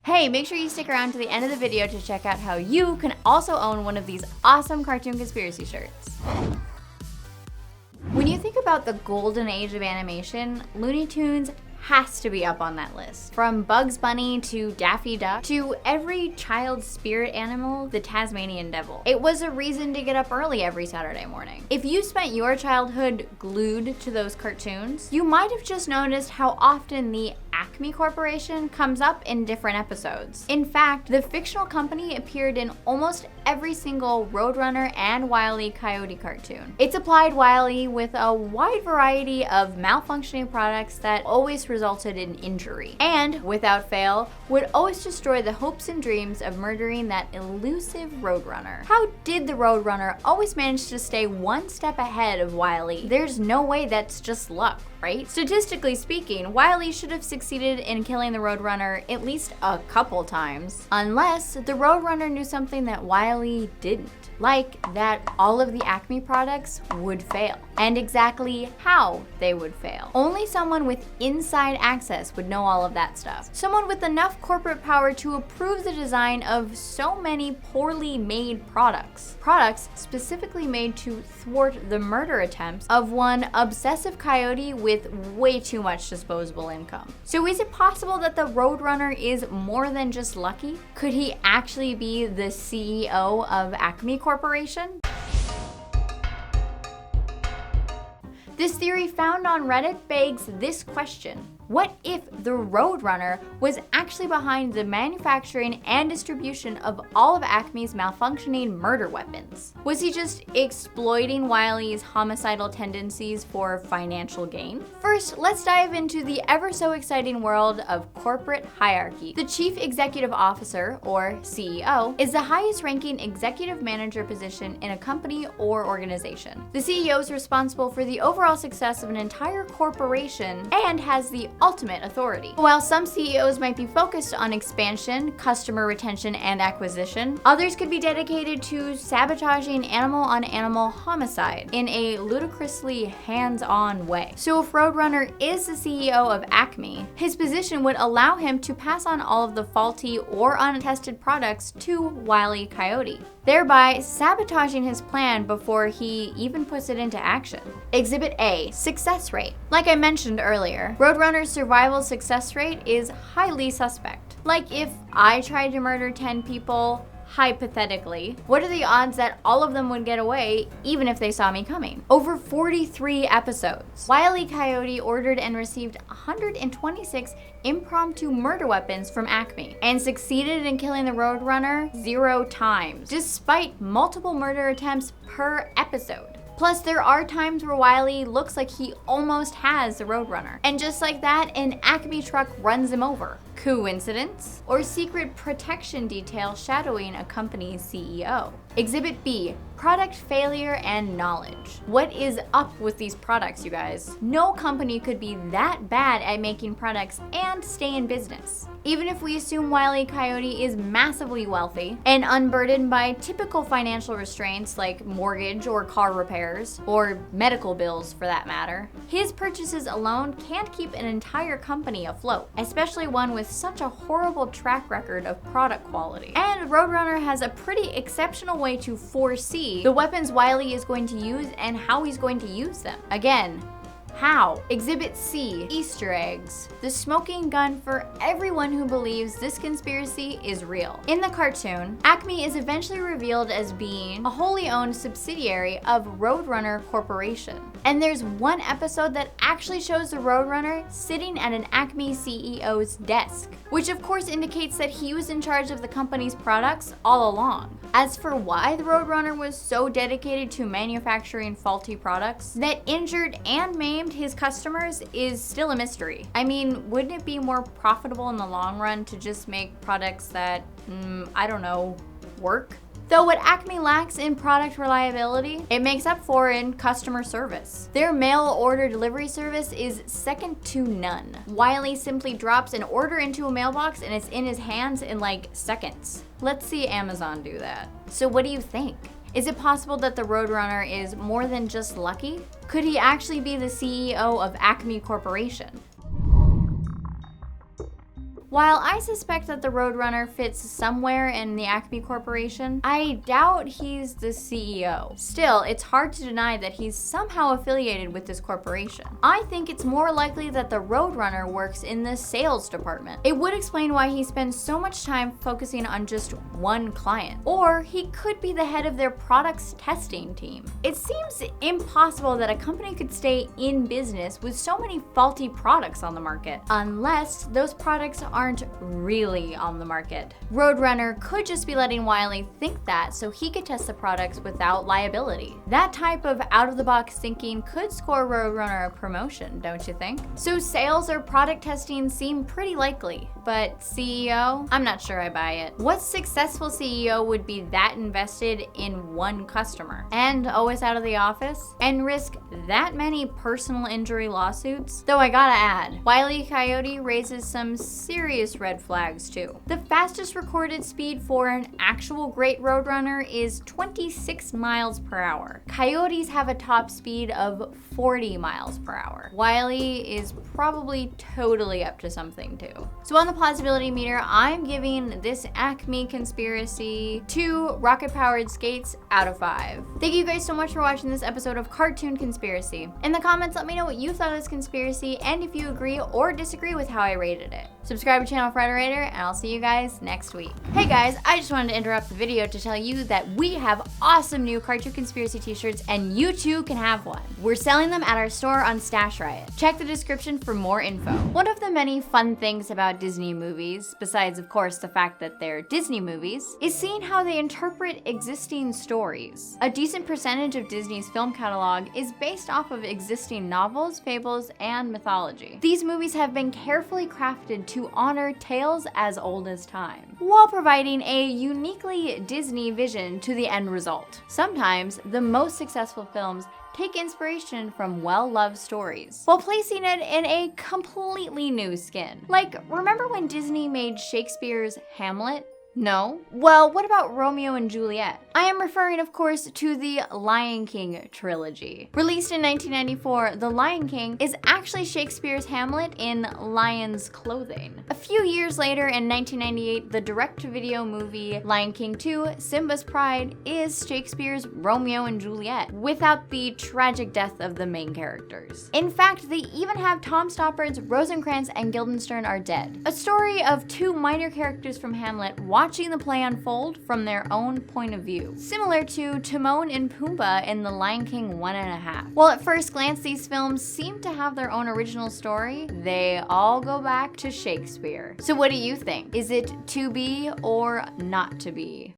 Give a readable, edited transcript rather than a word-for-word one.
Hey, make sure you stick around to the end of the video to check out how you can also own one of these awesome cartoon conspiracy shirts. When you think about the golden age of animation, Looney Tunes has to be up on that list. From Bugs Bunny to Daffy Duck to every child's spirit animal, the Tasmanian Devil. It was a reason to get up early every Saturday morning. If you spent your childhood glued to those cartoons, you might have just noticed how often the ACME Corporation comes up in different episodes. In fact, the fictional company appeared in almost every single Roadrunner and Wile E Coyote cartoon. It supplied Wile E with a wide variety of malfunctioning products that always resulted in injury, and, without fail, would always destroy the hopes and dreams of murdering that elusive Roadrunner. How did the Roadrunner always manage to stay one step ahead of Wile E? There's no way that's just luck, right? Statistically speaking, Wile E should have succeeded in killing the Roadrunner at least a couple times, unless the Roadrunner knew something that Wile E didn't, like that all of the ACME products would fail, and exactly how they would fail. Only someone with inside access would know all of that stuff. Someone with enough corporate power to approve the design of so many poorly made products. Products specifically made to thwart the murder attempts of one obsessive coyote with way too much disposable income. So is it possible that the Roadrunner is more than just lucky? Could he actually be the CEO of ACME Corporation? This theory found on Reddit begs this question. What if the Roadrunner was actually behind the manufacturing and distribution of all of ACME's malfunctioning murder weapons? Was he just exploiting Wile E's homicidal tendencies for financial gain? First, let's dive into the ever so exciting world of corporate hierarchy. The Chief Executive Officer, or CEO, is the highest ranking executive manager position in a company or organization. The CEO is responsible for the overall success of an entire corporation and has the ultimate authority. While some CEOs might be focused on expansion, customer retention, and acquisition, others could be dedicated to sabotaging animal-on-animal homicide in a ludicrously hands-on way. So if Roadrunner is the CEO of ACME, his position would allow him to pass on all of the faulty or untested products to Wile E Coyote, thereby sabotaging his plan before he even puts it into action. Exhibit A, success rate. Like I mentioned earlier, Roadrunner's survival success rate is highly suspect. Like if I tried to murder 10 people, hypothetically, what are the odds that all of them would get away even if they saw me coming? Over 43 episodes. Wile E Coyote ordered and received 126 impromptu murder weapons from ACME and succeeded in killing the Roadrunner 0 times, despite multiple murder attempts per episode. Plus, there are times where Wile E looks like he almost has the Roadrunner. And just like that, an ACME truck runs him over. Coincidence? Or secret protection detail shadowing a company's CEO? Exhibit B, product failure and knowledge. What is up with these products, you guys? No company could be that bad at making products and stay in business. Even if we assume Wile E Coyote is massively wealthy and unburdened by typical financial restraints like mortgage or car repairs, or medical bills for that matter, his purchases alone can't keep an entire company afloat, especially one with such a horrible track record of product quality. And Roadrunner has a pretty exceptional way to foresee the weapons Wile E is going to use and how he's going to use them. Again, how? Exhibit C, Easter eggs. The smoking gun for everyone who believes this conspiracy is real. In the cartoon, ACME is eventually revealed as being a wholly owned subsidiary of Roadrunner Corporation. And there's one episode that actually shows the Roadrunner sitting at an ACME CEO's desk, which of course indicates that he was in charge of the company's products all along. As for why the Roadrunner was so dedicated to manufacturing faulty products that injured and maimed his customers is still a mystery. I mean, wouldn't it be more profitable in the long run to just make products that, I don't know, work? Though what ACME lacks in product reliability, it makes up for in customer service. Their mail order delivery service is second to none. Wile E simply drops an order into a mailbox and it's in his hands in like seconds. Let's see Amazon do that. So what do you think? Is it possible that the Roadrunner is more than just lucky? Could he actually be the CEO of ACME Corporation? While I suspect that the Roadrunner fits somewhere in the Acme Corporation, I doubt he's the CEO. Still, it's hard to deny that he's somehow affiliated with this corporation. I think it's more likely that the Roadrunner works in the sales department. It would explain why he spends so much time focusing on just one client. Or he could be the head of their products testing team. It seems impossible that a company could stay in business with so many faulty products on the market, unless those products aren't really on the market. Roadrunner could just be letting Wile E think that so he could test the products without liability. That type of out-of-the-box thinking could score Roadrunner a promotion, don't you think? So sales or product testing seem pretty likely, but CEO? I'm not sure I buy it. What successful CEO would be that invested in one customer and always out of the office and risk that many personal injury lawsuits? Though I gotta add, Wile E Coyote raises some serious red flags too. The fastest recorded speed for an actual great Roadrunner is 26 miles per hour. Coyotes have a top speed of 40 miles per hour. Wile E is probably totally up to something too. So on the plausibility meter, I'm giving this Acme conspiracy 2 rocket-powered skates out of 5. Thank you guys so much for watching this episode of Cartoon Conspiracy. In the comments, let me know what you thought of this conspiracy and if you agree or disagree with how I rated it. Subscribe to channel Frederator, and I'll see you guys next week. Hey guys, I just wanted to interrupt the video to tell you that we have awesome new Cartoon Conspiracy t-shirts, and you too can have one. We're selling them at our store on Stash Riot. Check the description for more info. One of the many fun things about Disney movies, besides of course the fact that they're Disney movies, is seeing how they interpret existing stories. A decent percentage of Disney's film catalog is based off of existing novels, fables, and mythology. These movies have been carefully crafted to honor tales as old as time, while providing a uniquely Disney vision to the end result. Sometimes, the most successful films take inspiration from well-loved stories, while placing it in a completely new skin. Like, remember when Disney made Shakespeare's Hamlet? No? Well, what about Romeo and Juliet? I am referring, of course, to the Lion King trilogy. Released in 1994, The Lion King is actually Shakespeare's Hamlet in lion's clothing. A few years later, in 1998, the direct-to-video movie Lion King 2, Simba's Pride, is Shakespeare's Romeo and Juliet, without the tragic death of the main characters. In fact, they even have Tom Stoppard's Rosencrantz and Guildenstern Are Dead, a story of 2 minor characters from Hamlet watching the play unfold from their own point of view, similar to Timon and Pumbaa in The Lion King 1.5. While at first glance these films seem to have their own original story, they all go back to Shakespeare. So what do you think? Is it to be or not to be?